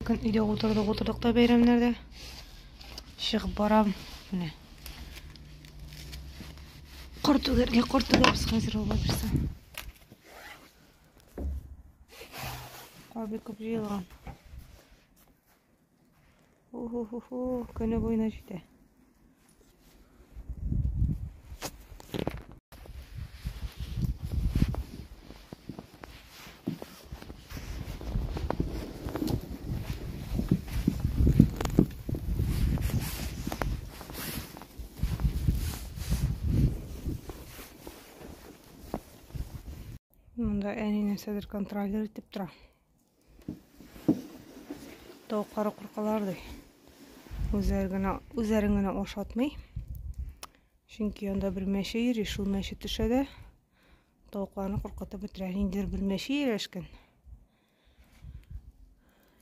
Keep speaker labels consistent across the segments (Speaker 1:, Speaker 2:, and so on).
Speaker 1: Үйде отырдық та бейрамлерде. Шығып барам. Міне. Қортугерге біз қазір оға бірсі. Қабек көп жиылған. Көне бойына жүйде. Мұнда әніне сәдір контролер етіп тұра. Тауқары құрқаларды өзәріңіні ошатмай. Çünkü onda bir meşe yeri, şul meşe tüşede. Tavuklarını korkata bitirer. İndir bir meşe yerleşkin.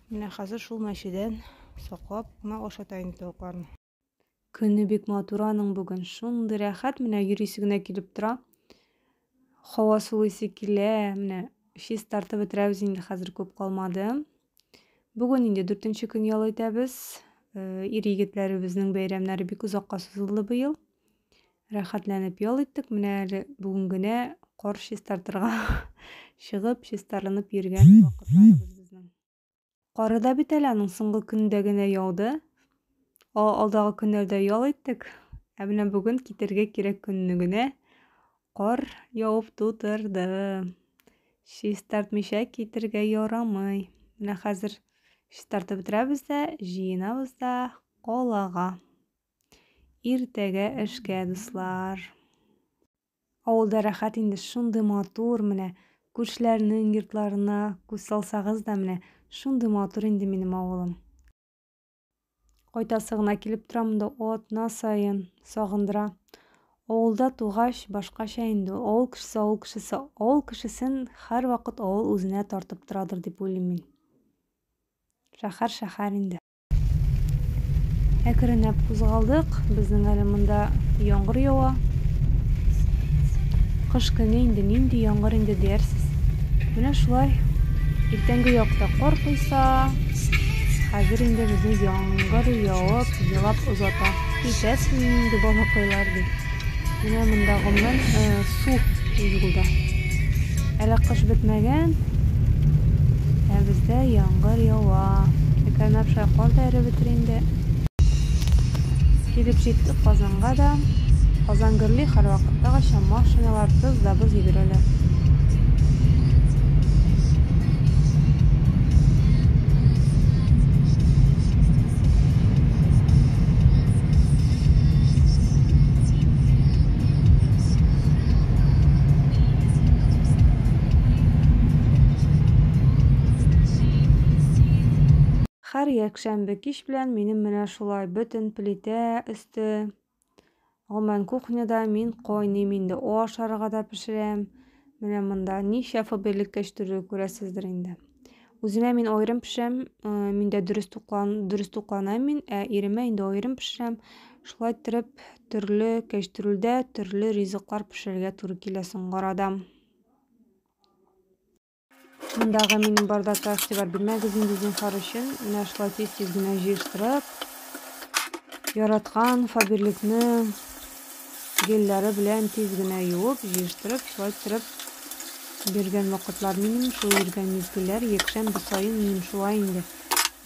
Speaker 1: Mine hazır şul meşeden soqlap, buna oşatayın tavuklarını. Күні бек матураның бүгін шунды рәхәт, міне юрисігіне келіп тұра. Хава сулысы келе, міне шиз тартып бітірәбіз, енді қазір көп қалмады. Бүгін енді 4-ші күн ял өтәбіз. Ирегетлері біздің бәйрәмләре бек ұзаққа созылды бұйыл. Рәхәтләніп ял еттік. Міне әлі бүгінгіне қор шиз тартырға шығып, шиз тарынып ерген вақытларыбыз біздің. Қары да бит әлінің соңғы күндегіне яуды. Алдағы күндерде ял еттік. Әбіне бүгін кетерге керек күнігіне қор яуып тутырды. Шиз тартмыша кетерге ярамай. Міне қазір шиз тартып бітірәбіз де, жиынабыз да қолаға. Иртәгә эшкә дуслар. Авылда рәхәт инде шунды матур, менә күршеләрнең йортларына күз салсагыз да, менә шунды матур инде минем авылым. Кайтасы гына килеп торам да атна сайын сагындыра. Авылда тугач башкача инде. Авыл кешесен һәр вакыт авыл үзенә тартып торадыр дип уйлыйм мин. Шәһәр инде. Әкренләп кузгалдык. Безнең әле монда яңгыр ява. Кыш көне инде нинди яңгыр инде дәрсез. Менә шулай. Иртәнге якта кар койса, хәзер инде безне яңгыр явып, елап узата. Китәсең инде балакайлар ди. Менә монда гомумән су юлда. Әле кыш бетмәгән. Бездә яңгыр ява. Әкренләп шулай кар да эреп бетер инде. Килеп җиттек Казанга да. Казан гөрли һәр вакыттагыча машиналар тыз йөгерәләр. Һәр якшәмбе кич белән минем менә шулай бөтен плитә өсте. Гомумән кухняда мин кайныйм инде, ашарга да пешерәм. Менә монда ничә фаберлек кәчтүре күрәсездер инде. Үземә мин аерым пешерәм, миндә дөрес тукланам мин, иремә инде аерым пешерәм. Шулай итеп төрле кәчтүрелдә төрле ризыклар пешерергә туры килә соңгы арада. Мондагы минем бардакта игътибар бирмәгез инде зинһар өчен. Менә шулай тиз генә җыештырып, яраткан фаберликны гелләре белән тиз генә юып, җыештырып, шулай итеп биргән вакытлар минем, шул йөргән мизгелләр якшәмбе сайын минем шулай инде.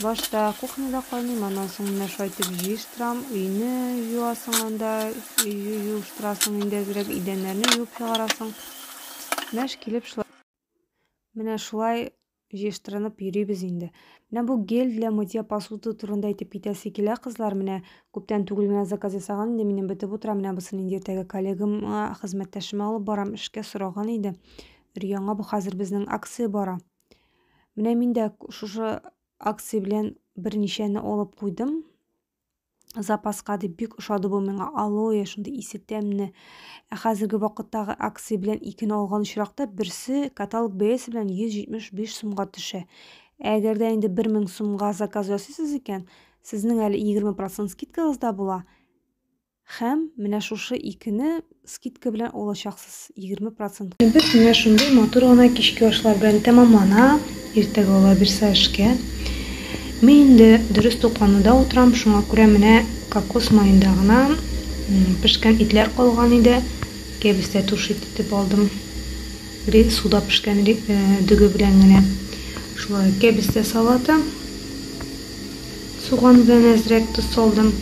Speaker 1: Башта кухняда кайныйм, аннан соң менә шулай итеп җыештырам, өйне юасың анда, юыштырасың инде әзрәк, идәннәрне юып чыгарасың. Мәш килеп шулай. Менә шулай җыештырынып йөрибез инде. Менә бу гель для мытья посуды турында әйтеп китәсе килә кызлар. Менә күптән түгел генә заказ ясаган инде, минем бетеп утыра. Менә бусын инде иртәгә коллегам, хезмәттәшемә алып барам, эшкә сораган иде. Яңа бу хәзер безнең акция бара. Менә мин дә шушы акция белән берничәне алып куйдым. Запаска дип бик ошады бу миңа. Алоэ шундый исе тәмле. Хәзерге вакыттагы акция белән икене алган очракта берсе каталог бәясе белән 175 сумга төшә. Әгәр дә инде 1000 сумга заказ ясыйсыз икән, сезнең әле 20% скидкагыз да була. Һәм менә шушы икене скидка белән алачаксыз 20%. Без менә шундый матур гына кичке ашлар белән тәмамлана. Иртәгә ала бирсә эшкә. Мен де дөрес тоқлануда отырам, шуңа күрә менә кокос майында гына пешкән итләр калган иде. Кәбестә тушит итеп алдым. Суда пешкән дөге белән генә. Шулай кәбестә салаты. Суган белән әзрәк тоз салдым.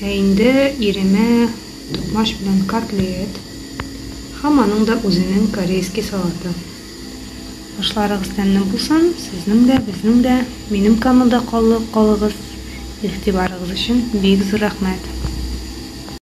Speaker 1: Инде иремә токмаш белән котлет. Һәм аның да үзенең корейский салаты. Башларыгыз тәмле булсын, сезнең дә, безнең дә. Минем каналда калыгыз. Игътибарыгыз өчен бик зур рәхмәт.